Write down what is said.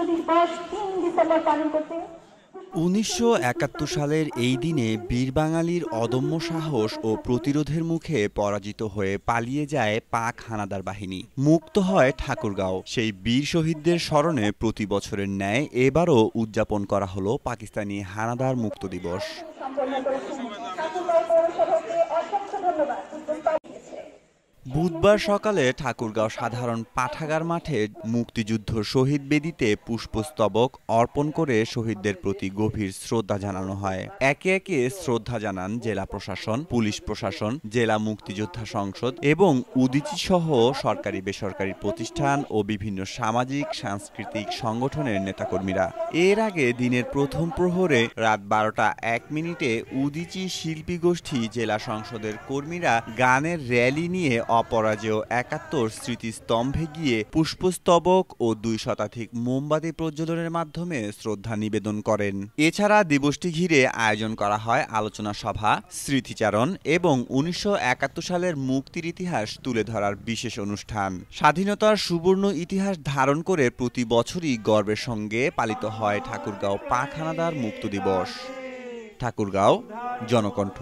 দিবস ৩ ডিসেম্বর পালন করতে। ১৯৭১ সালের এই দিনে বীর বাঙালির অদম্য সাহস ও প্রতিরোধের মুখে পরাজিত হয়ে পালিয়ে যায় পাক হানাদার বাহিনী। মুক্ত হয় ঠাকুরগাঁও। সেই বীর শহীদদের স্মরণে প্রতি বছরের ন্যায় এবারও উদযাপন করা হলো পাকিস্তানি হানাদার মুক্ত দিবস। বুধবার সকালে ঠাকুরগাঁও সাধারণ পাঠাগার মাঠে মুক্তিযুদ্ধ শহীদ বেদিতে পুষ্পস্তবক অর্পণ করে শহীদদের প্রতি গভীর শ্রদ্ধা জানানো হয়। একে একে শ্রদ্ধা জানান জেলা প্রশাসন, পুলিশ প্রশাসন, জেলা মুক্তিযোদ্ধা সংসদ এবং উদীচী সহ সরকারি বেসরকারি প্রতিষ্ঠান ও বিভিন্ন সামাজিক সাংস্কৃতিক সংগঠনের নেতাকর্মীরা। এর আগে দিনের প্রথম প্রহরে রাত ১২টা ১ মিনিটে উদীচী শিল্পী গোষ্ঠী জেলা সংসদের কর্মীরা গানের র্যালি নিয়ে অপরাজেয় ৭১ স্মৃতিস্তম্ভে গিয়ে পুষ্পস্তবক ও ২ শতাধিক মোমবাতি প্রজ্বলনের মাধ্যমে শ্রদ্ধা নিবেদন করেন। এছাড়া দিবসটি ঘিরে আয়োজন করা হয় আলোচনা সভা, স্মৃতিচারণ এবং ১৯৭১ সালের মুক্তির ইতিহাস তুলে ধরার বিশেষ অনুষ্ঠান। স্বাধীনতার সুবর্ণ ইতিহাস ধারণ করে প্রতি বছরই গর্বের সঙ্গে পালিত হয় ঠাকুরগাঁও পাক হানাদার মুক্ত দিবস। ঠাকুরগাঁও, জনকণ্ঠ।